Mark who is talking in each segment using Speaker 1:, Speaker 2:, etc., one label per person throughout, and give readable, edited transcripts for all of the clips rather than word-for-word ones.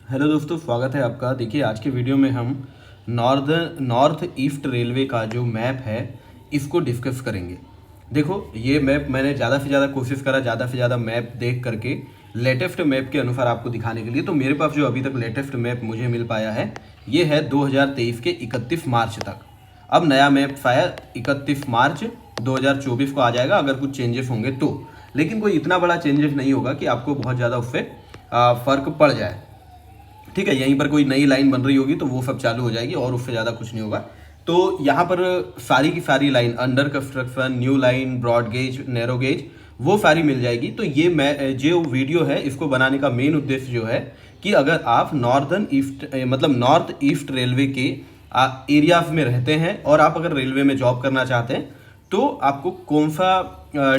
Speaker 1: Hello दोस्तों, स्वागत है आपका। देखिए, आज के वीडियो में हम नॉर्थ ईस्ट रेलवे का जो मैप है इसको डिस्कस करेंगे। देखो, ये मैप मैंने ज़्यादा से ज़्यादा कोशिश करा, ज़्यादा से ज़्यादा मैप देख करके लेटेस्ट मैप के अनुसार आपको दिखाने के लिए। तो मेरे पास जो अभी तक लेटेस्ट मैप मुझे मिल पाया है ये है 2023 के 31 मार्च तक। अब नया मैप शायद 31 मार्च 2024 को आ जाएगा, अगर कुछ चेंजेस होंगे तो। लेकिन कोई इतना बड़ा चेंजेस नहीं होगा कि आपको बहुत ज़्यादा उससे फ़र्क पड़ जाए। ठीक है, यहीं पर कोई नई लाइन बन रही होगी तो वो सब चालू हो जाएगी और उससे ज़्यादा कुछ नहीं होगा। तो यहाँ पर सारी की सारी line, under construction, new line, broad gauge, narrow gauge, वो सारी मिल जाएगी। तो ये मैं जो वीडियो है इसको बनाने का मेन उद्देश्य जो है कि अगर आप नॉर्थ ईस्ट रेलवे के एरियाज में रहते हैं और आप अगर रेलवे में जॉब करना चाहते हैं तो आपको कौन सा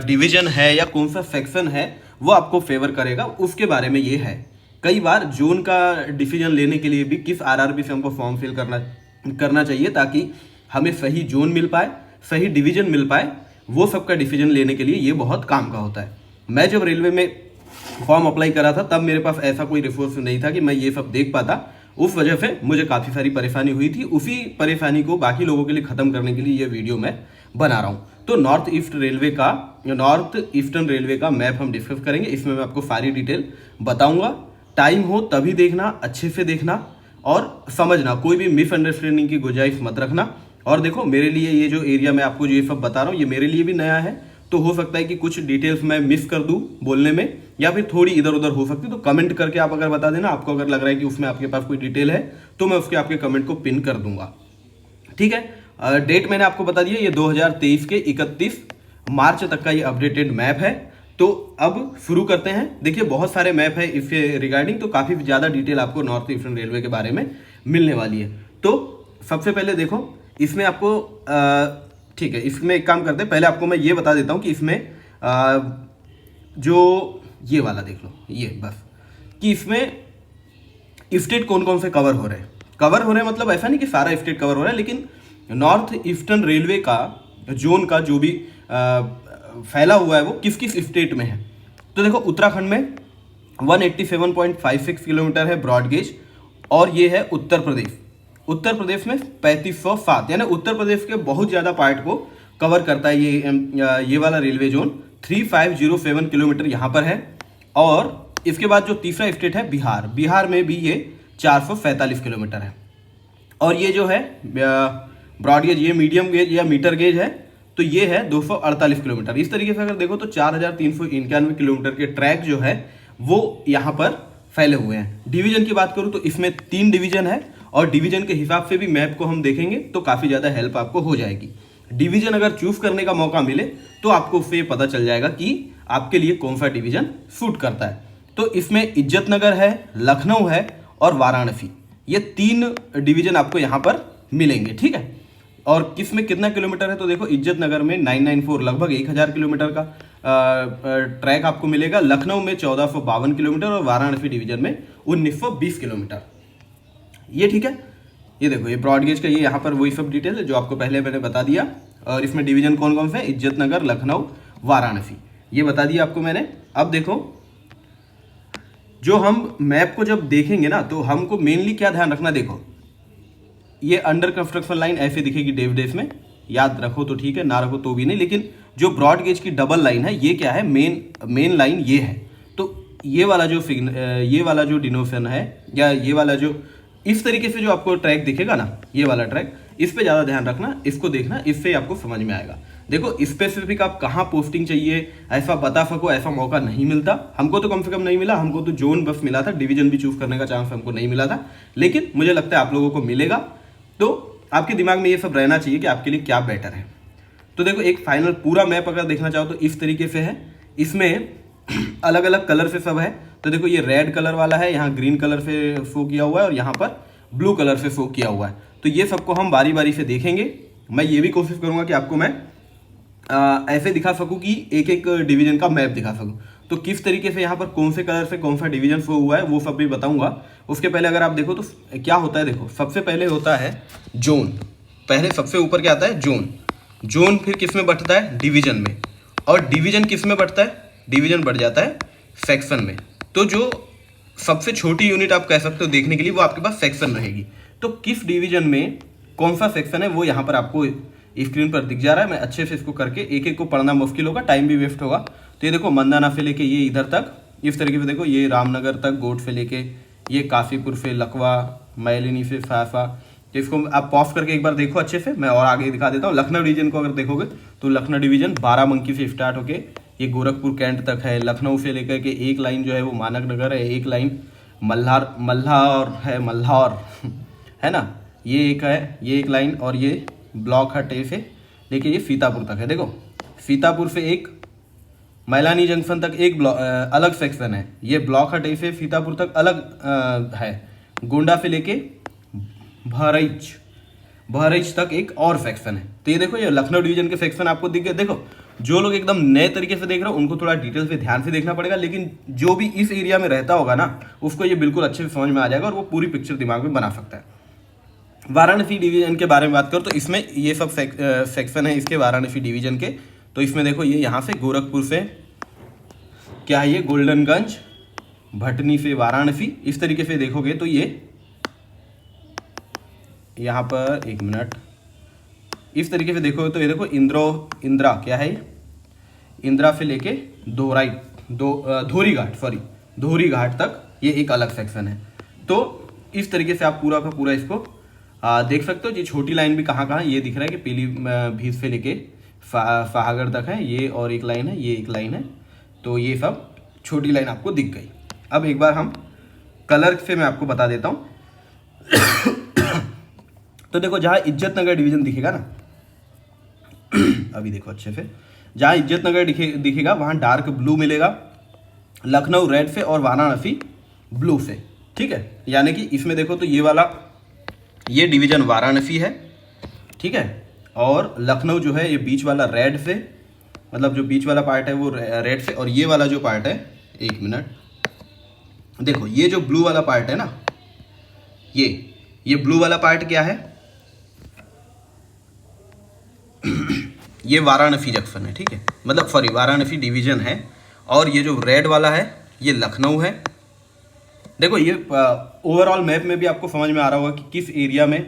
Speaker 1: डिवीजन है या कौन सा सेक्शन है वो आपको फेवर करेगा, उसके बारे में ये है। कई बार जोन का डिसीजन लेने के लिए भी किस आरआरबी से हमको फॉर्म फिल करना चाहिए ताकि हमें सही जोन मिल पाए, सही डिवीजन मिल पाए, वो सब का डिसीजन लेने के लिए ये बहुत काम का होता है। मैं जब रेलवे में फॉर्म अप्लाई करा था तब मेरे पास ऐसा कोई रिसोर्स नहीं था कि मैं ये सब देख पाता। उस वजह से मुझे काफ़ी सारी परेशानी हुई थी। उसी परेशानी को बाकी लोगों के लिए ख़त्म करने के लिए ये वीडियो मैं बना रहा हूँ। तो नॉर्थ ईस्टर्न रेलवे का मैप हम डिस्कस करेंगे। इसमें मैं आपको सारी डिटेल बताऊंगा। टाइम हो तभी देखना, अच्छे से देखना और समझना, कोई भी मिसअंडरस्टैंडिंग की गुंजाइश मत रखना। और देखो, मेरे लिए ये जो एरिया मैं आपको ये सब बता रहा हूँ ये मेरे लिए भी नया है, तो हो सकता है कि कुछ डिटेल्स मैं मिस कर दूँ बोलने में या फिर थोड़ी इधर उधर हो सकती है। तो कमेंट करके आप अगर बता देना, आपको अगर लग रहा है कि उसमें आपके पास कोई डिटेल है तो मैं उसके आपके कमेंट को पिन कर दूंगा। ठीक है, डेट मैंने आपको बता दिया, ये 2023 के 31 मार्च तक का ये अपडेटेड मैप है। तो अब शुरू करते हैं। देखिए, बहुत सारे मैप है इसके रिगार्डिंग, तो काफ़ी ज़्यादा डिटेल आपको नॉर्थ ईस्टर्न रेलवे के बारे में मिलने वाली है। तो सबसे पहले देखो, इसमें आपको ठीक है, इसमें एक काम करते हैं, पहले आपको मैं ये बता देता हूँ कि इसमें जो ये वाला देख लो, ये बस कि इसमें स्टेट कौन कौन से कवर हो रहे हैं। मतलब ऐसा नहीं कि सारा स्टेट कवर हो रहा है, लेकिन नॉर्थ ईस्टर्न रेलवे का जोन का जो भी फैला हुआ है वो किस किस स्टेट में है। तो देखो, उत्तराखंड में 187.56 किलोमीटर है ब्रॉड गेज, और ये है उत्तर प्रदेश में 3507, यानी उत्तर प्रदेश के बहुत ज़्यादा पार्ट को कवर करता है ये वाला रेलवे जोन। 3507 किलोमीटर यहाँ पर है। और इसके बाद जो तीसरा स्टेट है बिहार में भी ये 447 किलोमीटर है। और ये जो है ब्रॉड गेज, ये मीडियम गेज या मीटर गेज है, तो ये है 248 किलोमीटर। इस तरीके से अगर देखो तो 4391 किलोमीटर के ट्रैक जो है वो यहाँ पर फैले हुए हैं। डिवीजन की बात करूँ तो इसमें 3 डिवीजन है, और डिवीजन के हिसाब से भी मैप को हम देखेंगे तो काफ़ी ज़्यादा हेल्प आपको हो जाएगी। डिवीजन अगर चूज करने का मौका मिले तो आपको उससे पता चल जाएगा कि आपके लिए कौन सा डिवीजन सूट करता है। तो इसमें इज्जतनगर है, लखनऊ है और वाराणसी, ये 3 डिवीजन आपको यहाँ पर मिलेंगे। ठीक है, और किस में कितना किलोमीटर है तो देखो, इज्जतनगर में 994, लगभग 1000 किलोमीटर का ट्रैक आपको मिलेगा। लखनऊ में 1452 किलोमीटर और वाराणसी डिवीजन में 1920 किलोमीटर। ये ठीक है, ये देखो, ये ब्रॉड गेज का ये यहाँ पर वही सब डिटेल है जो आपको पहले मैंने बता दिया। और इसमें डिवीजन कौन कौन से, इज्जतनगर, लखनऊ, वाराणसी, ये बता दिया आपको मैंने। अब देखो, जो हम मैप को जब देखेंगे ना तो हमको मेनली क्या ध्यान रखना, देखो ये अंडर कंस्ट्रक्शन लाइन ऐसे दिखेगी डेफ में, याद रखो तो ठीक है, ना रखो तो भी नहीं। लेकिन जो ब्रॉड गेज की डबल लाइन है ये क्या है, मेन लाइन ये है। तो ये वाला जो डिनोशन है, या ये वाला जो इस तरीके से जो आपको ट्रैक दिखेगा ना, ये वाला ट्रैक, इस पे ज़्यादा ध्यान रखना, इसको देखना, इससे आपको समझ में आएगा। देखो, स्पेसिफिक आप कहाँ पोस्टिंग चाहिए ऐसा बता सको, ऐसा मौका नहीं मिलता। हमको तो कम से कम नहीं मिला, हमको तो जोन बस मिला था, डिवीजन भी चूज करने का चांस हमको नहीं मिला था। लेकिन मुझे लगता है आप लोगों को मिलेगा। तो आपके दिमाग में ये सब रहना चाहिए कि आपके लिए क्या बेटर है। तो देखो, एक फाइनल पूरा मैप अगर देखना चाहो तो इस तरीके से है। इसमें अलग अलग कलर से सब है। तो देखो, ये रेड कलर वाला है, यहाँ ग्रीन कलर से शो किया हुआ है और यहाँ पर ब्लू कलर से शो किया हुआ है। तो ये सबको हम बारी बारी से देखेंगे। मैं ये भी कोशिश करूँगा कि आपको मैं ऐसे दिखा सकूँ कि एक एक डिवीजन का मैप दिखा सकूँ। तो किस तरीके से यहाँ पर कौन से कलर से कौन सा डिवीजन शो हुआ है वो सब भी बताऊँगा। उसके पहले अगर आप देखो तो क्या होता है, देखो सबसे पहले होता है जोन। पहले सबसे ऊपर क्या आता है, जोन फिर किस में बढ़ता है, डिवीजन में। और डिवीजन किस में बढ़ता है, डिवीजन बढ़ जाता है सेक्शन में। तो जो सबसे छोटी यूनिट आप कह सकते हो देखने के लिए, वो आपके पास सेक्शन रहेगी। तो किस डिवीजन में कौन सा सेक्शन है वो यहाँ पर आपको स्क्रीन पर दिख जा रहा है। मैं अच्छे से इसको करके एक एक को पढ़ना मुश्किल होगा, टाइम भी वेस्ट होगा। तो ये देखो मंदाना से लेके ये इधर तक, इस तरीके से देखो, ये रामनगर तक गोट से लेके ये काशीपुर से लकवा, मैलिनी से फाफा। तो इसको आप पॉज करके एक बार देखो अच्छे से, मैं और आगे दिखा देता हूँ। लखनऊ डिवीजन को अगर देखोगे तो लखनऊ डिवीजन बाराबंकी से स्टार्ट होके ये गोरखपुर कैंट तक है। लखनऊ से लेकर के एक लाइन जो है वो मानक नगर है, एक लाइन मल्हार है, मल्हार है ना, ये एक है, ये एक लाइन, और ये ब्लॉक हटे से लेके ये सीतापुर तक है। देखो सीतापुर से एक मैलानी जंक्शन तक एक अलग सेक्शन है, ये ब्लॉक हटे से सीतापुर तक अलग है। गोंडा से लेके बहराइच तक एक और सेक्शन है। तो ये देखो ये लखनऊ डिवीजन के सेक्शन आपको दिख गए। देखो जो लोग एकदम नए तरीके से देख रहे हो उनको थोड़ा डिटेल से ध्यान से देखना पड़ेगा, लेकिन जो भी इस एरिया में रहता होगा ना उसको ये बिल्कुल अच्छे से समझ में आ जाएगा और वो पूरी पिक्चर दिमाग में बना सकता है। वाराणसी डिवीजन के बारे में बात करो तो इसमें ये सब सेक्शन है इसके वाराणसी डिवीजन के। तो इसमें देखो ये यहाँ से गोरखपुर से क्या है, ये गोल्डनगंज, भटनी से वाराणसी, इस तरीके से देखोगे तो ये यहाँ पर एक मिनट, इस तरीके से देखोगे तो ये देखो इंदिरा क्या है, इंदिरा से लेके धोरी घाट तक ये एक अलग सेक्शन है। तो इस तरीके से आप पूरा का पूरा इसको देख सकते हो। ये छोटी लाइन भी कहाँ कहाँ ये दिख रहा है कि पीलीभीत से लेके फहागढ़ तक है, ये और एक लाइन है, ये एक लाइन है। तो ये सब छोटी लाइन आपको दिख गई। अब एक बार हम कलर से मैं आपको बता देता हूँ। तो देखो जहाँ इज्जत नगर डिवीजन दिखेगा ना, अभी देखो अच्छे से, जहाँ इज्जत नगर दिखेगा वहाँ डार्क ब्लू मिलेगा, लखनऊ रेड से और वाराणसी ब्लू से, ठीक है। यानी कि इसमें देखो तो ये वाला ये डिवीजन वाराणसी है, ठीक है, और लखनऊ जो है ये बीच वाला रेड से, मतलब जो बीच वाला पार्ट है वो रेड से, और ये वाला जो पार्ट है, एक मिनट, देखो ये जो ब्लू वाला पार्ट है ना, ये ब्लू वाला पार्ट क्या है, ये वाराणसी जंक्शन है, ठीक है, मतलब सॉरी वाराणसी डिवीजन है। और ये जो रेड वाला है ये लखनऊ है। देखो ये ओवरऑल मैप में भी आपको समझ में आ रहा होगा कि किस एरिया में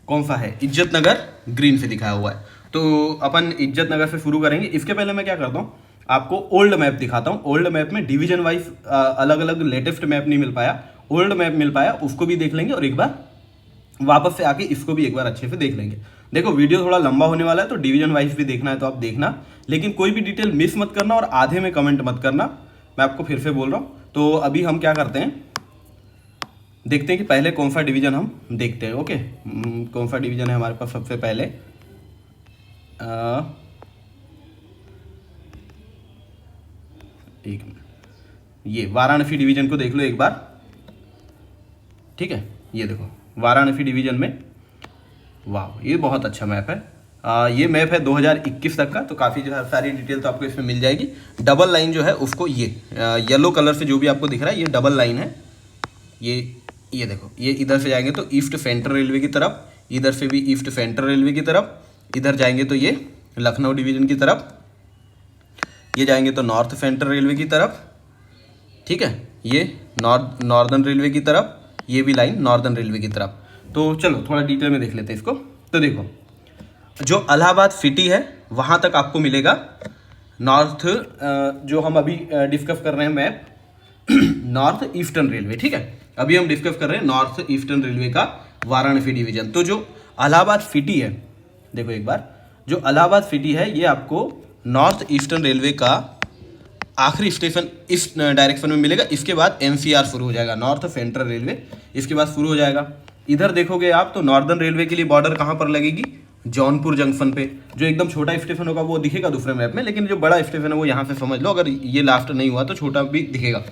Speaker 1: कौन सा है। इज्जत नगर ग्रीन से दिखाया हुआ है, तो अपन इज्जत नगर से शुरू करेंगे। इसके पहले मैं क्या करता हूँ, आपको ओल्ड मैप दिखाता हूँ। ओल्ड मैप में डिवीजन वाइज अलग अलग लेटेस्ट मैप नहीं मिल पाया, ओल्ड मैप मिल पाया, उसको भी देख लेंगे और एक बार वापस से आके इसको भी एक बार अच्छे से देख लेंगे। देखो वीडियो थोड़ा लंबा होने वाला है तो डिवीजन वाइज भी देखना है तो आप देखना, लेकिन कोई भी डिटेल मिस मत करना और आधे में कमेंट मत करना, मैं आपको फिर से बोल रहा हूँ। तो अभी हम क्या करते हैं, देखते हैं कि पहले कौन सा डिवीजन हम देखते हैं। ओके, कौन सा डिवीजन है हमारे पास सबसे पहले, एक मिनट, ये वाराणसी डिवीजन को देख लो एक बार, ठीक है। ये देखो वाराणसी डिवीजन में, वाह ये बहुत अच्छा मैप है। ये मैप है 2021 तक का, तो काफ़ी सारी डिटेल तो आपको इसमें मिल जाएगी। डबल लाइन जो है उसको ये येलो कलर से जो भी आपको दिख रहा है ये डबल लाइन है। ये देखो ये इधर से जाएंगे तो ईस्ट सेंट्रल रेलवे की तरफ, इधर से भी ईस्ट सेंट्रल रेलवे की तरफ, इधर जाएंगे तो ये लखनऊ डिवीजन की तरफ, ये जाएंगे तो नॉर्थ सेंट्रल रेलवे की तरफ, ठीक है, ये नॉर्दर्न रेलवे की तरफ, ये भी लाइन नॉर्दर्न रेलवे की तरफ। तो चलो थोड़ा डिटेल में देख लेते हैं इसको। तो देखो जो इलाहाबाद सिटी है वहाँ तक आपको मिलेगा नॉर्थ, जो हम अभी डिस्कस कर रहे हैं मैप, नॉर्थ ईस्टर्न रेलवे, ठीक है। अभी हम डिस्कस कर रहे हैं नॉर्थ ईस्टर्न रेलवे का वाराणसी डिवीजन। तो जो इलाहाबाद सिटी है, देखो एक बार, जो इलाहाबाद सिटी है ये आपको नॉर्थ ईस्टर्न रेलवे का आखिरी स्टेशन इस डायरेक्शन में मिलेगा। इसके बाद एनसीआर शुरू हो जाएगा, नॉर्थ सेंट्रल रेलवे, इसके बाद शुरू हो जाएगा। इधर देखोगे आप तो नॉर्दर्न रेलवे के लिए बॉर्डर कहाँ पर लगेगी, जौनपुर जंक्शन पे। जो एकदम छोटा स्टेशन होगा वो दिखेगा दूसरे मैप में, लेकिन जो बड़ा स्टेशन है वो यहाँ से समझ लो, अगर ये लास्ट नहीं हुआ तो छोटा भी दिखेगा।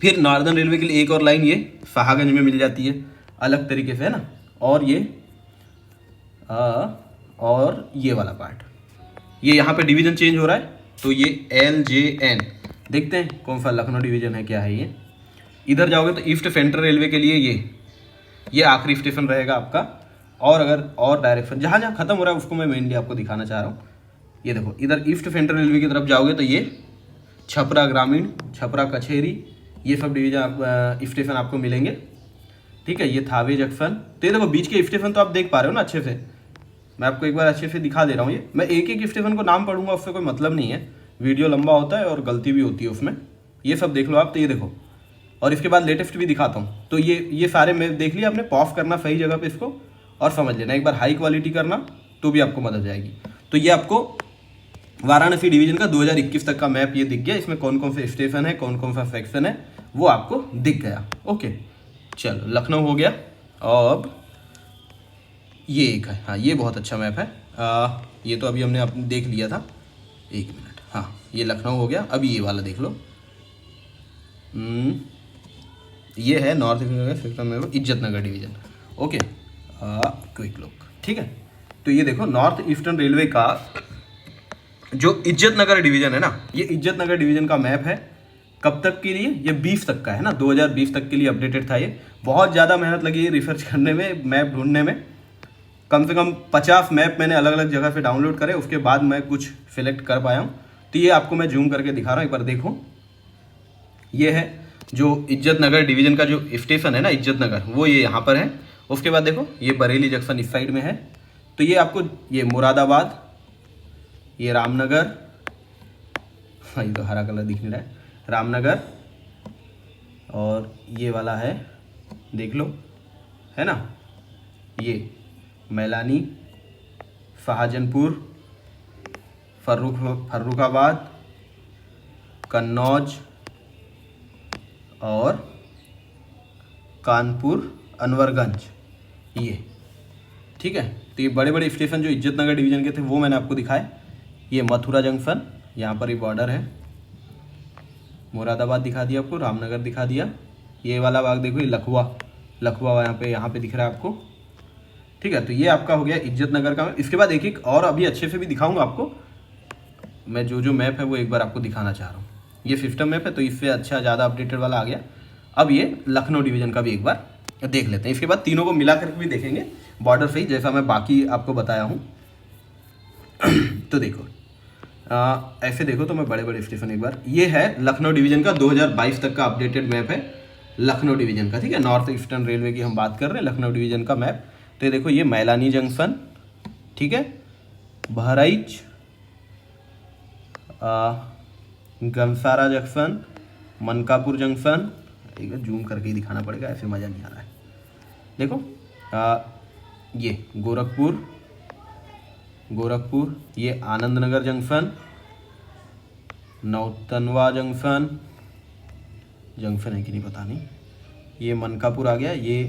Speaker 1: फिर नॉर्दर्न रेलवे के लिए एक और लाइन ये शाहगंज में मिल जाती है अलग तरीके से, है ना। और ये वाला पार्ट, ये यहाँ पे डिवीजन चेंज हो रहा है, तो ये LJN, देखते हैं कौन सा लखनऊ डिवीजन है, क्या है ये। इधर जाओगे तो ईस्ट सेंट्रल रेलवे के लिए ये आखिरी स्टेशन रहेगा आपका। और अगर और डायरेक्शन जहाँ जहाँ खत्म हो रहा है उसको मैं मेनली आपको दिखाना चाह रहा हूँ। ये देखो इधर ईस्ट सेंट्रल रेलवे की तरफ जाओगे तो ये छपरा ग्रामीण, छपरा कचहरी, ये सब डिवीजन स्टेशन आपको मिलेंगे। ठीक है, ये थावे जंक्शन। तो ये देखो बीच के स्टेशन तो आप देख पा रहे हो ना अच्छे से, मैं आपको एक बार अच्छे से दिखा दे रहा हूँ। ये मैं एक एक स्टेशन को नाम पढ़ूंगा, उससे कोई मतलब नहीं है, वीडियो लंबा होता है और गलती भी होती है उसमें। ये सब देख लो आप। तो ये देखो, और इसके बाद लेटेस्ट भी दिखाता हूँ। तो ये सारे मैं देख लिया आपने। पॉफ करना सही जगह पे इसको और समझ लेना। एक बार हाई क्वालिटी करना तो भी आपको मदद जाएगी। तो ये आपको वाराणसी डिवीजन का 2021 तक का मैप ये दिख गया। इसमें कौन कौन से स्टेशन है, कौन कौन सा सेक्शन है, वो आपको दिख गया। ओके, चलो लखनऊ हो गया। अब ये एक है, हाँ ये बहुत अच्छा मैप है। ये तो अभी हमने देख लिया था। एक मिनट, हाँ ये लखनऊ हो गया। अभी ये वाला देख लो। ये है नॉर्थ सेक्शन में इज्जत नगर डिवीजन। Okay, quick look. ठीक है, तो ये देखो नॉर्थ ईस्टर्न रेलवे का जो इज्जत नगर डिवीजन है ना, ये इज्जत नगर डिवीजन का मैप है। कब तक के लिए? ये 20 तक का है ना, 2020 तक के लिए अपडेटेड था ये। बहुत ज़्यादा मेहनत लगी है रिसर्च करने में, मैप ढूंढने में। कम से कम 50 मैप मैंने अलग अलग जगह से डाउनलोड करे, उसके बाद मैं कुछ सिलेक्ट कर पाया हूँ। तो ये आपको मैं जूम करके दिखा रहा हूँ, एक बार देखो। ये है जो इज्जत नगर डिवीजन का जो स्टेशन है ना, इज्जत नगर, वो ये यहाँ पर है। उसके बाद देखो ये बरेली जंक्शन इस साइड में है। तो ये आपको ये मुरादाबाद, ये रामनगर, हाँ ये तो हरा कलर दिख नहीं रहा है, रामनगर, और ये वाला है देख लो, है ना, ये मैलानी, शाहजहांपुर, फर्रुखाबाद, कन्नौज और कानपुर अनवरगंज, ये। ठीक है, तो ये बड़े बड़े स्टेशन जो इज्जत नगर डिवीजन के थे वो मैंने आपको दिखाए। ये मथुरा जंक्शन, यहाँ पर ही बॉर्डर है। मुरादाबाद दिखा दिया आपको, रामनगर दिखा दिया। ये वाला भाग देखो, ये लखुआ यहाँ पे दिख रहा है आपको। ठीक है, तो ये आपका हो गया इज्जत नगर का। इसके बाद एक एक और अभी अच्छे से भी दिखाऊंगा आपको। मैं जो मैप है वो एक बार आपको दिखाना चाह रहा हूँ। ये सिस्टम मैप है, तो इससे अच्छा ज़्यादा अपडेटेड वाला आ गया। अब ये लखनऊ डिवीजन का भी एक बार देख लेते हैं। इसके बाद तीनों को मिला करके भी देखेंगे बॉर्डर से ही, जैसा मैं बाकी आपको बताया हूँ। तो देखो ऐसे देखो, तो मैं बड़े बड़े स्टेशन एक बार, ये है लखनऊ डिवीजन का 2022 तक का अपडेटेड मैप है लखनऊ डिवीजन का। ठीक है, नॉर्थ ईस्टर्न रेलवे की हम बात कर रहे हैं, लखनऊ डिवीजन का मैप। तो ये देखो, ये मैलानी जंक्शन, ठीक है, बहराइच, गमसारा जंक्शन, मनकापुर जंक्शन। एक बार जूम करके ही दिखाना पड़ेगा, ऐसे मज़ा नहीं आ रहा है। देखो ये गोरखपुर, ये आनंद नगर जंक्शन, नौतनवा जंक्शन है कि नहीं पता नहीं, ये मनकापुर आ गया। ये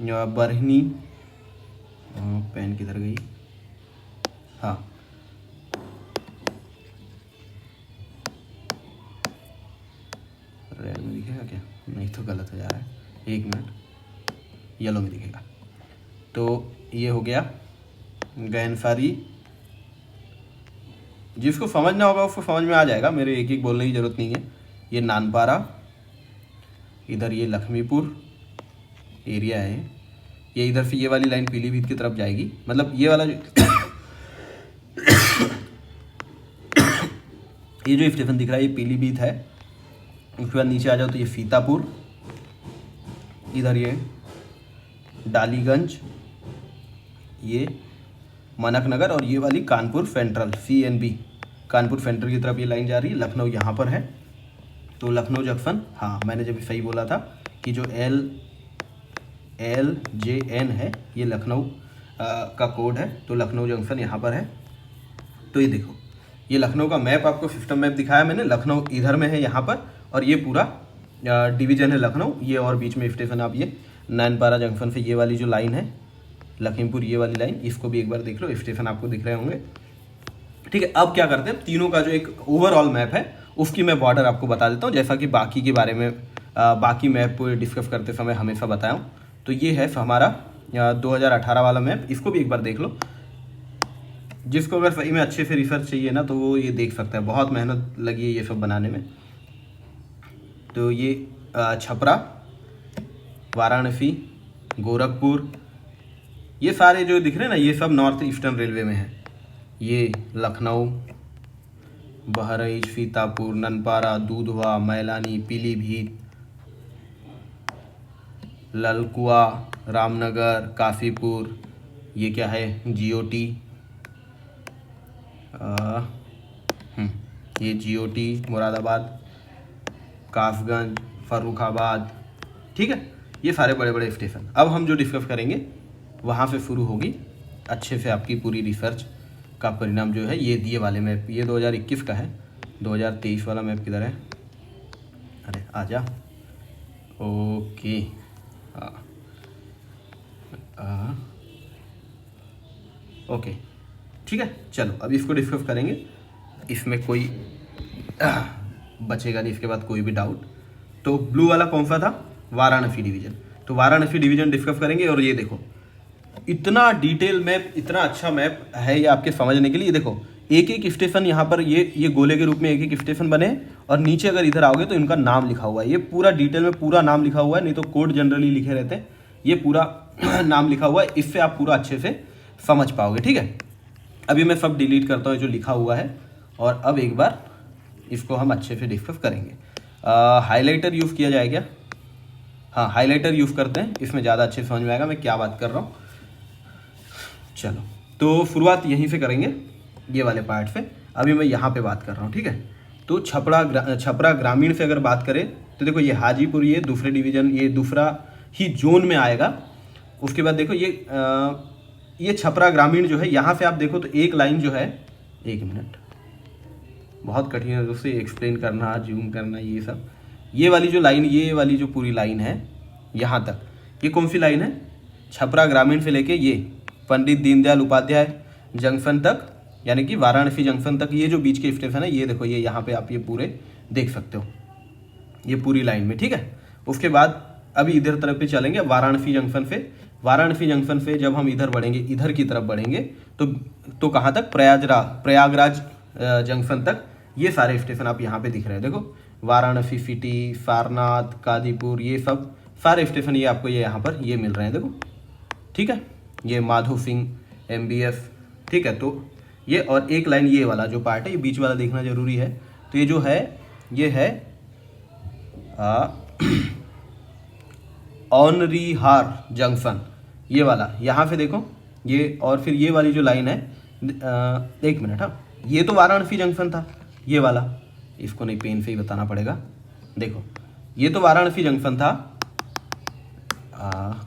Speaker 1: बरहनी, पेन किधर गई, हाँ रेड में दिखेगा क्या? नहीं तो गलत हो जा रहा है, एक मिनट, येलो में दिखेगा। तो ये हो गया गैनसारी। जिसको समझना होगा उसको समझ में आ जाएगा, मेरे एक एक बोलने की ज़रूरत नहीं है। ये नानपारा, इधर ये लक्ष्मीपुर एरिया है। ये इधर से ये वाली लाइन पीलीभीत की तरफ जाएगी, मतलब ये वाला जो ये जो स्टेशन दिख रहा है ये पीलीभीत है। उसके बाद नीचे आ जाओ तो ये सीतापुर, इधर ये डालीगंज, ये मनक नगर, और ये वाली Kanpur central, CNB Kanpur central की तरफ ये लाइन जा रही है। लखनऊ यहाँ पर है। तो लखनऊ जंक्शन, हाँ मैंने जब सही बोला था कि जो LJN है ये लखनऊ का कोड है। तो लखनऊ जंक्शन यहाँ पर है। तो ये देखो, ये लखनऊ का मैप आपको सिस्टम मैप दिखाया मैंने। लखनऊ इधर में है यहाँ पर, और ये पूरा डिवीजन है लखनऊ। ये और बीच में स्टेशन, आप ये नैनपारा जंक्शन से ये वाली जो लाइन है लखीमपुर, ये वाली लाइन, इसको भी एक बार देख लो, स्टेशन आपको दिख रहे होंगे। ठीक है, अब क्या करते हैं, तीनों का जो एक ओवरऑल मैप है उसकी मैं बॉर्डर आपको बता देता हूँ, जैसा कि बाकी के बारे में बाकी मैप डिस्कस करते समय हमेशा बताया हूँ। तो ये है हमारा 2018 वाला मैप, इसको भी एक बार देख लो। जिसको अगर सही में अच्छे से रिसर्च चाहिए ना, तो वो ये देख सकता है। बहुत मेहनत लगी है ये सब बनाने में। तो ये छपरा, वाराणसी, गोरखपुर, ये सारे जो दिख रहे हैं ना, ये सब नॉर्थ ईस्टर्न रेलवे में है। ये लखनऊ, बहराइच, सीतापुर, ननपारा, दूधवा, मैलानी, पीलीभीत, ललकुआ, रामनगर, काफ़ीपुर, ये क्या है जीओटी, ये जीओटी, मुरादाबाद, काफगंज, फर्रुखाबाद, ठीक है। ये सारे बड़े बड़े स्टेशन। अब हम जो डिस्कस करेंगे वहाँ से शुरू होगी अच्छे से आपकी पूरी रिसर्च का परिणाम जो है। ये वाले मैप, ये 2021 का है। 2023 वाला मैप किधर है? अरे आजा। ओके, ओके ठीक है। चलो अब इसको डिस्कस करेंगे, इसमें कोई बचेगा नहीं इसके बाद कोई भी डाउट। तो ब्लू वाला कौन सा था? वाराणसी डिवीज़न। तो वाराणसी डिवीज़न डिस्कस करेंगे। और ये देखो इतना डिटेल मैप, इतना अच्छा मैप है ये आपके समझने के लिए। देखो एक एक स्टेशन यहाँ पर ये गोले के रूप में एक एक स्टेशन बने, और नीचे अगर इधर आओगे तो इनका नाम लिखा हुआ है। ये पूरा डिटेल में पूरा नाम लिखा हुआ है, नहीं तो कोड जनरली लिखे रहते हैं। ये पूरा नाम लिखा हुआ है, इससे आप पूरा अच्छे से समझ पाओगे, ठीक है। अभी मैं सब डिलीट करता हूँ जो लिखा हुआ है, और अब एक बार इसको हम अच्छे से डिस्कस करेंगे। हाइलाइटर यूज़ किया जाए क्या? हाँ, हाइलाइटर यूज़ करते हैं, इसमें ज़्यादा अच्छे समझ में आएगा मैं क्या बात कर रहा हूँ। चलो तो शुरुआत यहीं से करेंगे, ये वाले पार्ट से। अभी मैं यहाँ पे बात कर रहा हूँ, ठीक है। तो छपरा ग्रामीण से अगर बात करें तो देखो ये हाजीपुर, ये दूसरे डिवीज़न, ये दूसरा ही जोन में आएगा। उसके बाद देखो ये छपरा ग्रामीण जो है, यहाँ से आप देखो तो एक लाइन जो है, एक मिनट, बहुत कठिन है दोस्तों एक्सप्लेन करना, जूम करना, ये सब। ये वाली जो लाइन, ये वाली जो पूरी लाइन है यहाँ तक, ये कौन सी लाइन है? छपरा ग्रामीण से लेके ये पंडित दीनदयाल उपाध्याय जंक्शन तक, यानी कि वाराणसी जंक्शन तक, ये जो बीच के स्टेशन है, ये देखो ये यहाँ पे आप ये पूरे देख सकते हो, ये पूरी लाइन में, ठीक है। उसके बाद अभी इधर तरफ पे चलेंगे, वाराणसी जंक्शन से। वाराणसी जंक्शन से जब हम इधर बढ़ेंगे, इधर की तरफ बढ़ेंगे तो कहाँ तक? प्रयागराज जंक्शन तक। ये सारे स्टेशन आप यहाँ पे दिख रहे हैं, देखो वाराणसी सिटी, सारनाथ, कादीपुर, ये सब सारे स्टेशन ये आपको ये यहाँ पर ये मिल रहे हैं, देखो, ठीक है। ये माधो सिंह, MBF, ठीक है। तो ये, और एक लाइन ये वाला जो पार्ट है, ये बीच वाला देखना जरूरी है। तो ये जो है, ये है औनरीहार जंक्शन, ये वाला, यहाँ से देखो ये। और फिर ये वाली जो लाइन है, एक मिनट, हाँ, ये तो वाराणसी जंक्शन था, ये वाला, इसको नहीं पेन से ही बताना पड़ेगा। देखो ये तो वाराणसी जंक्शन था,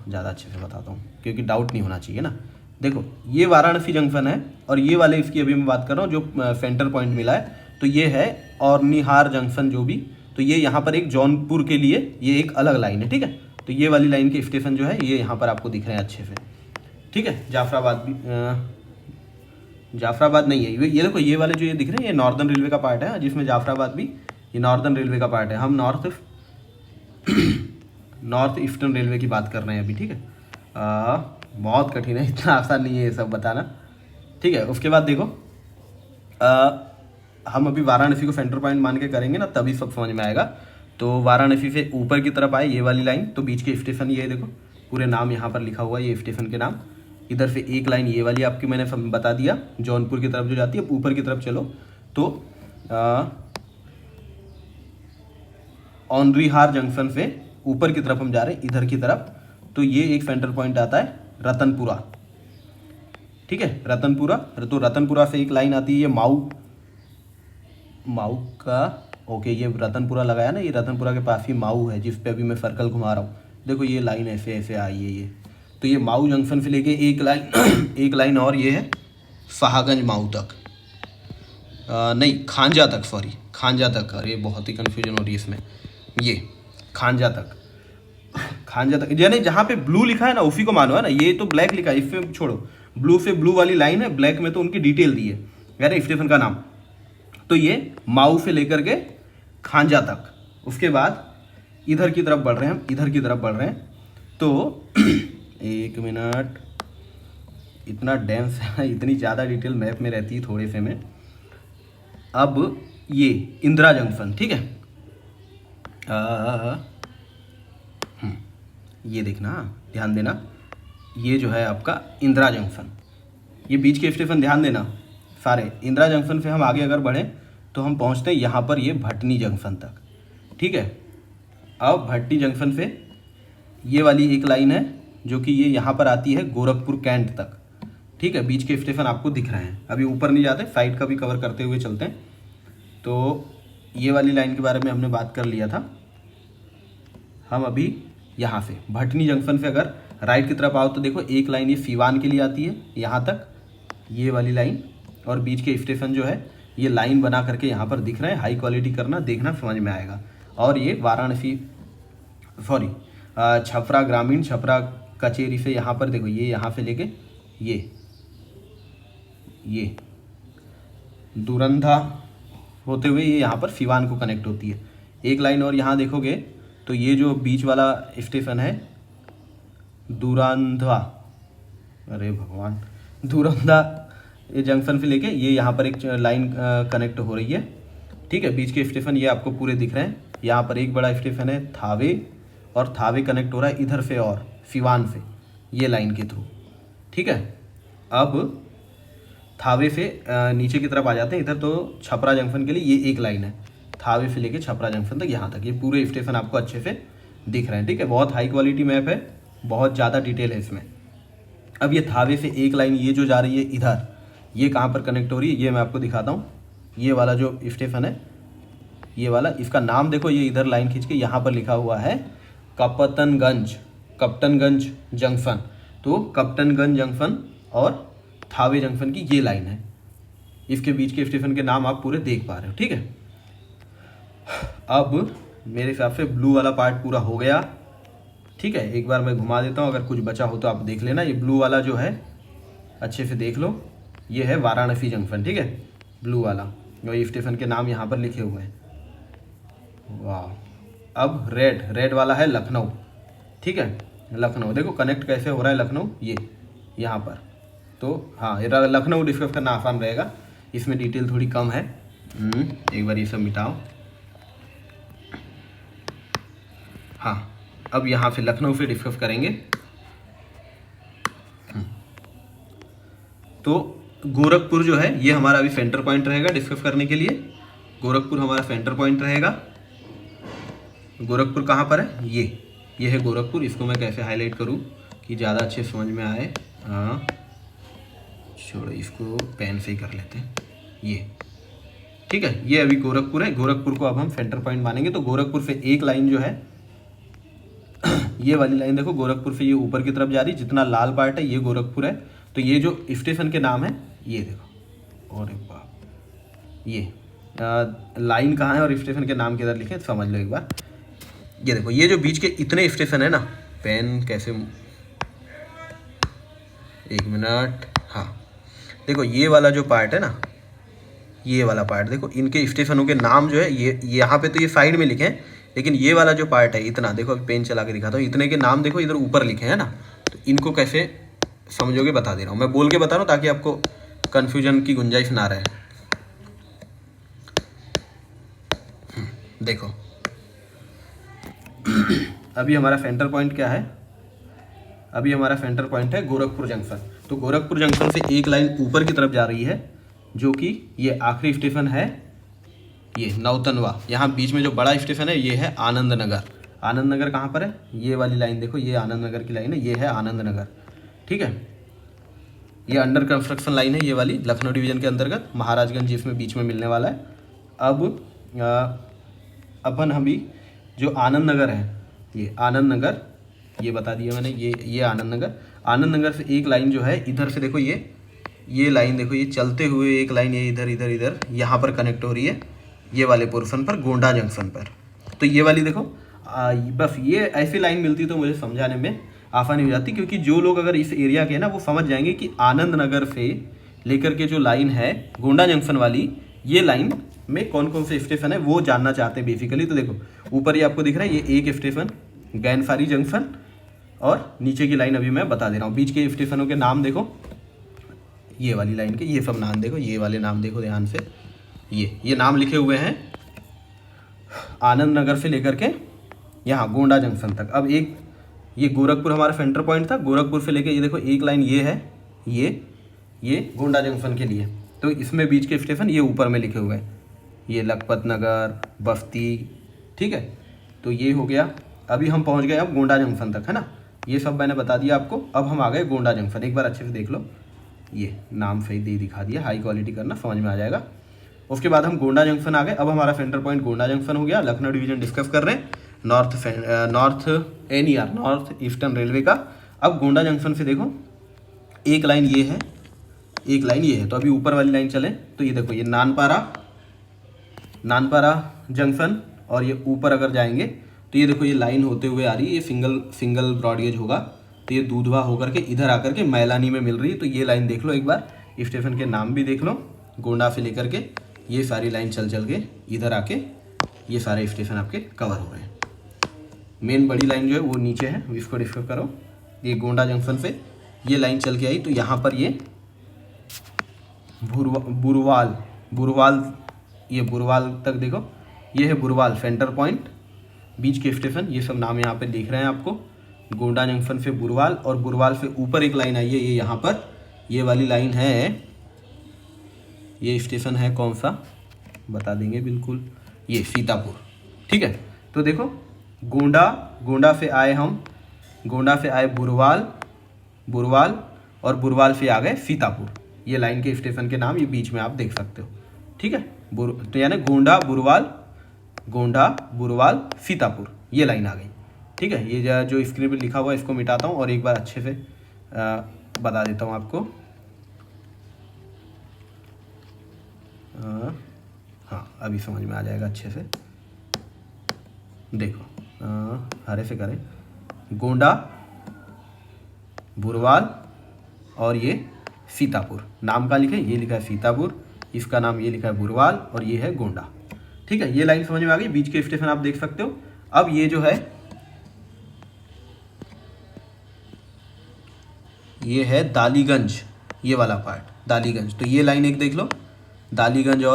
Speaker 1: ज़्यादा अच्छे से बताता हूँ क्योंकि डाउट नहीं होना चाहिए ना। देखो ये वाराणसी जंक्शन है, और ये वाले इसकी अभी मैं बात कर रहा हूँ जो सेंटर पॉइंट मिला है, तो ये है औरनिहार जंक्शन जो भी। तो ये यहाँ पर एक जौनपुर के लिए ये एक अलग लाइन है, ठीक है। तो ये वाली लाइन के स्टेशन जो है ये यहाँ पर आपको दिख रहे हैं अच्छे से, ठीक है। जाफराबाद भी, जाफराबाद नहीं है ये देखो, ये वाले जो ये दिख रहे हैं ये नॉर्दर्न रेलवे का पार्ट है, जिसमें जाफराबाद भी ये नॉर्दर्न रेलवे का पार्ट है। हम नॉर्थ ईस्टर्न रेलवे की बात कर रहे हैं अभी, ठीक है। बहुत कठिन है, इतना आसान नहीं है ये सब बताना, ठीक है। उसके बाद देखो हम अभी वाराणसी को सेंटर पॉइंट मान के करेंगे ना, तभी सब समझ में आएगा। तो वाराणसी से ऊपर की तरफ आए ये वाली लाइन, तो बीच के स्टेशन ये देखो, पूरे नाम यहाँ पर लिखा हुआ है, ये स्टेशन के नाम। इधर से एक लाइन ये वाली आपकी मैंने बता दिया, जौनपुर की तरफ जो जाती है। ऊपर की तरफ चलो तो औनरीहार जंक्शन से ऊपर की तरफ हम जा रहे हैं, इधर की तरफ। तो ये एक सेंटर पॉइंट आता है रतनपुरा, ठीक है, रतनपुरा। तो रतनपुरा से एक लाइन आती है, ये माऊ का, ओके, ये रतनपुरा लगाया ना, ये रतनपुरा के पास ही माऊ है, जिस पे अभी मैं सर्कल घुमा रहा हूँ। देखो ये लाइन ऐसे ऐसे आई है ये। तो ये माऊ जंक्शन से लेके एक लाइन एक लाइन और ये है शाहगंज माऊ तक, नहीं खांजा तक, सॉरी खांजा तक। अरे बहुत ही कन्फ्यूजन हो रही है इसमें। ये खांजा तक यानी जहाँ पे ब्लू लिखा है ना उसी को मानो है ना, ये तो ब्लैक लिखा है, इसमें छोड़ो, ब्लू से ब्लू वाली लाइन है, ब्लैक में तो उनकी डिटेल दी है यानी स्टेशन का नाम। तो ये माऊ से लेकर के खांजा तक। उसके बाद इधर की तरफ बढ़ रहे हैं हम, इधर की तरफ बढ़ रहे हैं। तो एक मिनट, इतना डेंस है, इतनी ज़्यादा डिटेल मैप में रहती है थोड़े से में। अब ये इंदिरा जंक्शन, ठीक है, ये देखना, ध्यान देना, ये जो है आपका इंदिरा जंक्शन, ये बीच के स्टेशन ध्यान देना सारे। इंदिरा जंक्शन से हम आगे अगर बढ़ें तो हम पहुंचते हैं यहाँ पर ये भटनी जंक्शन तक, ठीक है। अब भटनी जंक्शन से ये वाली एक लाइन है जो कि ये यहाँ पर आती है गोरखपुर कैंट तक, ठीक है। बीच के स्टेशन आपको दिख रहे हैं। अभी ऊपर नहीं जाते, साइड का भी कवर करते हुए चलते हैं। तो ये वाली लाइन के बारे में हमने बात कर लिया था। हम अभी यहाँ से भटनी जंक्शन से अगर राइट की तरफ आओ तो देखो एक लाइन ये सीवान के लिए आती है यहाँ तक, ये वाली लाइन, और बीच के स्टेशन जो है ये लाइन बना करके यहाँ पर दिख रहे हैं। हाई क्वालिटी करना, देखना, समझ में आएगा। और ये वाराणसी, सॉरी, छपरा ग्रामीण, छपरा कचेरी से यहाँ पर देखो, ये यहाँ से लेके ये दुरंधा होते हुए ये यहाँ पर सिवान को कनेक्ट होती है एक लाइन। और यहाँ देखोगे तो ये जो बीच वाला स्टेशन है दुरंधा, अरे भगवान, दुरंधा, ये जंक्शन से लेके ये यहाँ पर एक लाइन कनेक्ट हो रही है, ठीक है। बीच के स्टेशन ये आपको पूरे दिख रहे हैं। यहाँ पर एक बड़ा स्टेशन है थावे, और थावे कनेक्ट हो रहा है इधर से और सिवान से ये लाइन के थ्रू, ठीक है। अब थावे से नीचे की तरफ आ जाते हैं इधर, तो छपरा जंक्शन के लिए ये एक लाइन है, थावे से लेके छपरा जंक्शन तक यहाँ तक ये पूरे स्टेशन आपको अच्छे से दिख रहे हैं, ठीक है। बहुत हाई क्वालिटी मैप है, बहुत ज़्यादा डिटेल है इसमें। अब ये थावे से एक लाइन ये जो जा रही है इधर, ये कहाँ पर कनेक्ट हो रही है ये मैं आपको दिखाता हूँ। ये वाला जो स्टेशन है, ये वाला, इसका नाम देखो, ये इधर लाइन खींच के यहाँ पर लिखा हुआ है कप्टनगंज जंक्शन। तो कप्टनगंज जंक्शन और थावे जंक्शन की ये लाइन है, इसके बीच के स्टेशन के नाम आप पूरे देख पा रहे हो, ठीक है। अब मेरे हिसाब से ब्लू वाला पार्ट पूरा हो गया, ठीक है। एक बार मैं घुमा देता हूँ, अगर कुछ बचा हो तो आप देख लेना। ये ब्लू वाला जो है अच्छे से देख लो, ये है वाराणसी जंक्शन, ठीक है, ब्लू वाला, और ये स्टेशन के नाम यहाँ पर लिखे हुए हैं। वाह। अब रेड वाला है लखनऊ, ठीक है। लखनऊ देखो कनेक्ट कैसे हो रहा है लखनऊ, ये यहाँ पर। तो हाँ, लखनऊ डिस्कस करना आसान रहेगा, इसमें डिटेल थोड़ी कम है। एक बार ये सब मिटाओ। हाँ, अब यहाँ से लखनऊ से डिस्कस करेंगे। तो गोरखपुर जो है ये हमारा अभी सेंटर पॉइंट रहेगा डिस्कस करने के लिए। गोरखपुर हमारा सेंटर पॉइंट रहेगा। गोरखपुर कहाँ पर है, ये है गोरखपुर। इसको मैं कैसे हाईलाइट करूँ कि ज़्यादा अच्छे समझ में आए। हाँ, छोड़ो, इसको पेन से ही कर लेते हैं, ये ठीक है। ये अभी गोरखपुर है, गोरखपुर को अब हम सेंटर पॉइंट मानेंगे। तो गोरखपुर से एक लाइन जो है ये वाली लाइन देखो, गोरखपुर से ये ऊपर की तरफ जा रही, जितना लाल पार्ट है ये गोरखपुर है। तो ये जो स्टेशन के नाम है ये देखो, और बाप, ये लाइन कहाँ है और स्टेशन के नाम किधर लिखे समझ लो एक बार। ये देखो, ये जो बीच के इतने स्टेशन है ना, पेन कैसे, एक मिनट, हाँ देखो, ये वाला जो पार्ट है ना, ये वाला पार्ट देखो, इनके स्टेशनों के नाम जो है ये यहाँ पे तो ये साइड में लिखे हैं, लेकिन ये वाला जो पार्ट है इतना देखो, अभी पेन चला के दिखाता हूँ, इतने के नाम देखो इधर ऊपर लिखे हैं ना। तो इनको कैसे समझोगे बता दे रहा हूँ, मैं बोल के बता रहा हूँ ताकि आपको कन्फ्यूजन की गुंजाइश ना रहे। देखो अभी हमारा सेंटर पॉइंट क्या है, अभी हमारा सेंटर पॉइंट है गोरखपुर जंक्शन। तो गोरखपुर जंक्शन से एक लाइन ऊपर की तरफ जा रही है, जो कि ये आखिरी स्टेशन है ये नौतनवा। यहाँ बीच में जो बड़ा स्टेशन है ये है आनंद नगर। आनंद नगर कहाँ पर है, ये वाली लाइन देखो, ये आनंद नगर की लाइन है, ये है आनंद नगर, ठीक है। ये अंडर कंस्ट्रक्शन लाइन है, ये वाली लखनऊ डिवीजन के अंतर्गत, महाराजगंज जिसमें बीच में मिलने वाला है। अब अपन अभी जो आनंद नगर है, ये आनंद नगर, ये बता दिया मैंने, ये आनंद नगर। आनंद नगर से एक लाइन जो है इधर से देखो, ये लाइन देखो, ये चलते हुए एक लाइन ये इधर यहाँ पर कनेक्ट हो रही है, ये वाले पोर्शन पर, गोंडा जंक्शन पर। तो ये वाली देखो, बस ये ऐसी लाइन मिलती तो मुझे समझाने में आसानी हो जाती, क्योंकि जो लोग अगर इस एरिया के हैं ना, वो समझ जाएंगे कि आनंद नगर से लेकर के जो लाइन है गोंडा जंक्शन वाली, ये लाइन में कौन कौन से स्टेशन है वो जानना चाहते हैं बेसिकली। तो देखो ऊपर ये आपको दिख रहा है, ये एक स्टेशन गैनफारी जंक्शन, और नीचे की लाइन अभी मैं बता दे रहा हूँ। बीच के स्टेशनों के नाम देखो, ये वाली लाइन के ये सब नाम देखो, ये वाले नाम देखो ध्यान से, ये नाम लिखे हुए हैं आनंद नगर से लेकर के यहाँ गोंडा जंक्शन तक। अब एक ये गोरखपुर हमारा सेंटर पॉइंट था, गोरखपुर से लेकर ये देखो एक लाइन ये है, ये गोंडा जंक्शन के लिए। तो इसमें बीच के स्टेशन ये ऊपर में लिखे हुए हैं, ये लखपत नगर, बस्ती, ठीक है। तो ये हो गया अभी हम पहुंच गए अब गोंडा जंक्शन तक, है ना। ये सब मैंने बता दिया आपको। अब हम आ गए गोंडा जंक्शन, एक बार अच्छे से देख लो, ये नाम सही दे दिखा दिया, हाई क्वालिटी करना, समझ में आ जाएगा। उसके बाद हम गोंडा जंक्शन आ गए। अब हमारा सेंटर पॉइंट गोंडा जंक्शन हो गया। लखनऊ डिवीजन डिस्कस कर रहे हैं, north NER, north eastern railway का। अब गोंडा जंक्शन से देखो एक लाइन ये है, एक लाइन ये है, तो अभी ऊपर वाली लाइन चले तो ये देखो, ये नानपारा जंक्शन, और ये ऊपर अगर जाएंगे तो ये देखो ये लाइन होते हुए आ रही है, ये सिंगल ब्रॉडगेज होगा, तो ये दूधवा होकर के इधर आकर के मैलानी में मिल रही है। तो ये लाइन देख लो एक बार, स्टेशन के नाम भी देख लो, गोंडा से लेकर के ये सारी लाइन चल के इधर आके ये सारे स्टेशन आपके कवर हो रहे हैं। मेन बड़ी लाइन जो है वो नीचे है, इसको डिस्कस करो। ये गोंडा जंक्शन से ये लाइन चल के आई तो यहाँ पर ये बुरवाल तक देखो, ये है बुरवाल सेंटर पॉइंट, बीच के स्टेशन, ये सब नाम यहाँ पे देख रहे हैं आपको। गोंडा जंक्शन से बुरवाल, और बुरवाल से ऊपर एक लाइन आई है, ये यहाँ पर ये वाली लाइन है। ये स्टेशन है कौन सा बता देंगे बिल्कुल, ये सीतापुर, ठीक है। तो देखो गोंडा से आए हम, गोंडा से आए बुरवाल, और बुरवाल से आ गए सीतापुर। ये लाइन के स्टेशन के नाम ये बीच में आप देख सकते हो, ठीक है। तो यानी गोंडा बुरवाल सीतापुर ये लाइन आ गई, ठीक है। ये जो स्क्रीन पर लिखा हुआ है इसको मिटाता हूँ और एक बार अच्छे से बता देता हूँ आपको। हाँ अभी समझ में आ जाएगा अच्छे से। देखो हरे से करें, गोंडा बुरवाल और ये सीतापुर, नाम का लिखे, ये लिखा है सीतापुर, इसका नाम ये लिखा है बुरवाल, और ये है गोंडा, ठीक है। ये लाइन समझ में आ गई, बीच के स्टेशन आप देख सकते हो। अब ये जो है ये है दालीगंज, ये वाला पार्ट दालीगंज, तो ये लाइन एक देख लो, दालीगंज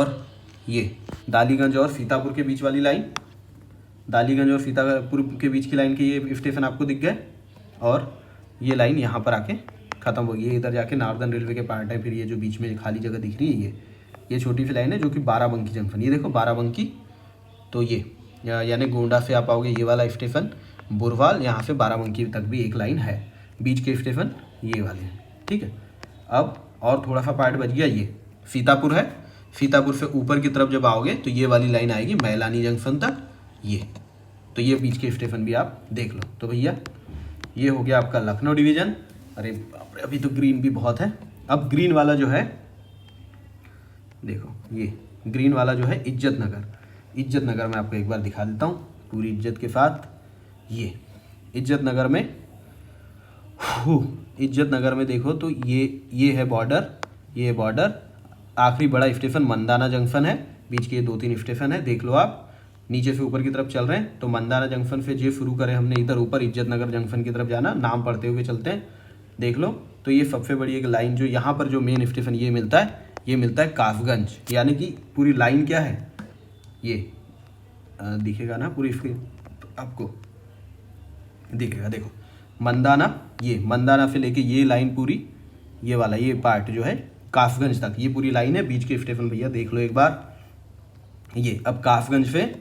Speaker 1: और सीतापुर के बीच वाली लाइन, दालीगंज और सीतापुर के बीच की लाइन के ये स्टेशन आपको दिख गए, और ये लाइन यहाँ पर आके ख़त्म हो गई है, इधर जाके नॉर्दर्न रेलवे के पार्ट है। फिर ये जो बीच में खाली जगह दिख रही है ये छोटी सी लाइन है जो कि बाराबंकी जंक्शन, ये देखो बाराबंकी, तो ये यानी गोंडा से आप आओगे ये वाला स्टेशन बुरवाल, यहाँ से बाराबंकी तक भी एक लाइन है, बीच के स्टेशन ये वाले हैं, ठीक है। अब और थोड़ा सा पार्ट बच गया, ये सीतापुर है, सीतापुर से ऊपर की तरफ जब आओगे तो ये वाली लाइन आएगी मैलानी जंक्शन तक, ये तो ये बीच के स्टेशन भी आप देख लो। तो भैया ये हो गया आपका लखनऊ डिवीज़न। अरे बाप रे, अभी तो ग्रीन भी बहुत है। अब ग्रीन वाला जो है देखो, ये ग्रीन वाला जो है इज्जत नगर में आपको एक बार दिखा देता हूँ पूरी इज्जत के साथ। ये इज्जत नगर में देखो तो ये है बॉर्डर, ये बॉर्डर, आखिरी बड़ा स्टेशन मंदाना जंक्शन है, बीच के 2-3 स्टेशन है, देख लो आप। नीचे से ऊपर की तरफ चल रहे हैं तो मंदाना जंक्शन से जो शुरू करें हमने, इधर ऊपर इज्जत नगर जंक्शन की तरफ जाना, नाम पढ़ते हुए चलते हैं, देख लो। तो ये सबसे बड़ी एक लाइन जो यहाँ पर जो मेन स्टेशन ये मिलता है कासगंज, यानी कि पूरी लाइन क्या है, ये दिखेगा ना पूरी स्क्रीन तो आपको दिखेगा, देखो मंदाना से लेके ये लाइन पूरी, ये वाला ये पार्ट जो है कासगंज तक, ये पूरी लाइन है, बीच के स्टेशन भैया देख लो एक बार। ये अब कासगंज से,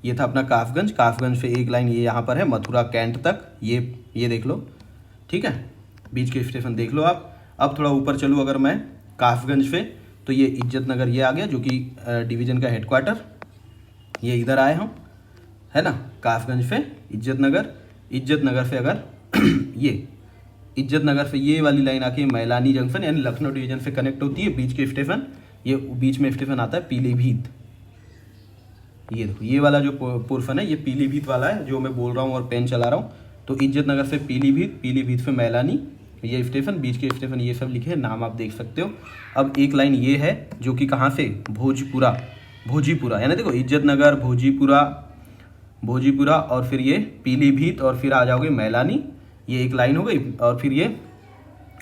Speaker 1: ये था अपना कासगंज से एक लाइन ये यहाँ पर है मथुरा कैंट तक, ये देख लो, ठीक है, बीच के स्टेशन देख लो आप। अब थोड़ा ऊपर चलूँ अगर मैं कासगंज से, तो ये इज्जत नगर ये आ गया जो कि डिवीज़न का हेडक्वार्टर, ये इधर आए हम, है ना, कासगंज से इज्जत नगर से अगर ये इज्जत नगर से ये वाली लाइन आके मैलानी जंक्शन यानी लखनऊ डिवीज़न से कनेक्ट होती है, बीच के स्टेशन, ये बीच में स्टेशन आता है पीलीभीत। ये देखो ये वाला जो पोर्शन है ये पीलीभीत वाला है जो मैं बोल रहा हूँ और पेन चला रहा हूँ। तो इज्जत नगर से पीलीभीत से मैलानी, ये स्टेशन, बीच के स्टेशन ये सब लिखे हैं, नाम आप देख सकते हो। अब एक लाइन ये है जो कि कहाँ से, भोजीपुरा, यानी देखो इज्जत नगर, भोजीपुरा और फिर ये पीलीभीत और फिर आ जाओगे मैलानी, ये एक लाइन हो गई। और फिर ये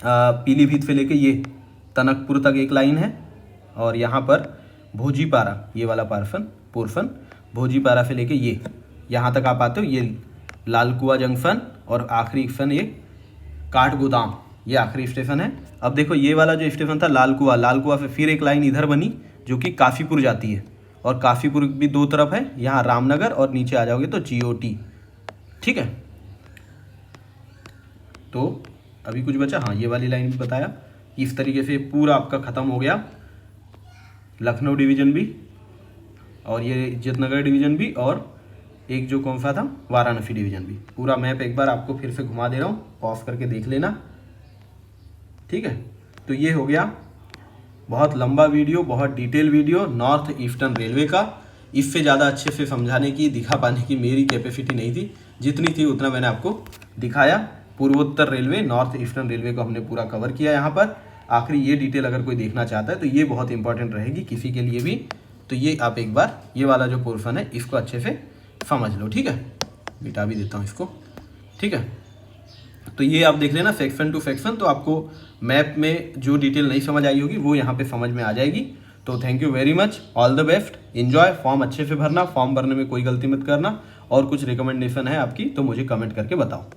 Speaker 1: पीलीभीत से लेके ये तनकपुर तक एक लाइन है, और यहाँ पर भोजीपारा ये वाला पोर्शन भोजीपारा से लेके ये यहाँ तक आप आते हो, ये लालकुआ जंक्शन, और आखिरी स्टेशन ये काठगोदाम, ये आखिरी स्टेशन है। अब देखो ये वाला जो स्टेशन था लालकुआ से फिर एक लाइन इधर बनी जो कि काफ़ीपुर जाती है, और काफ़ीपुर भी 2 तरफ है, यहाँ रामनगर और नीचे आ जाओगे तो GOT, ठीक है, तो अभी कुछ बचा, हाँ ये वाली लाइन भी बताया कि इस तरीके से पूरा आपका ख़त्म हो गया लखनऊ डिवीज़न भी, और ये इज्जतनगर डिवीज़न भी, और एक जो कौन सा था वाराणसी डिवीज़न भी। पूरा मैप एक बार आपको फिर से घुमा दे रहा हूँ, पॉज करके देख लेना। ठीक है, तो ये हो गया बहुत लंबा वीडियो, बहुत detail video north eastern railway का। इससे ज़्यादा अच्छे से समझाने की, दिखा पाने की मेरी कैपेसिटी नहीं थी, जितनी थी उतना मैंने आपको दिखाया। पूर्वोत्तर रेलवे, नॉर्थ ईस्टर्न रेलवे को हमने पूरा कवर किया यहाँ पर। आखिरी ये डिटेल अगर कोई देखना चाहता है तो ये बहुत इंपॉर्टेंट रहेगी किसी के लिए भी, तो ये आप एक बार ये वाला जो पोर्शन है इसको अच्छे से समझ लो। ठीक है, मिटा भी देता हूँ इसको। ठीक है, तो ये आप देख लेना सेक्शन टू सेक्शन, तो आपको मैप में जो डिटेल नहीं समझ आई होगी वो यहाँ पे समझ में आ जाएगी। तो thank you very much, all the best, enjoy. Form अच्छे से भरना, फॉर्म भरने में कोई गलती मत करना, और कुछ रिकमेंडेशन है आपकी तो मुझे कमेंट करके बताओ।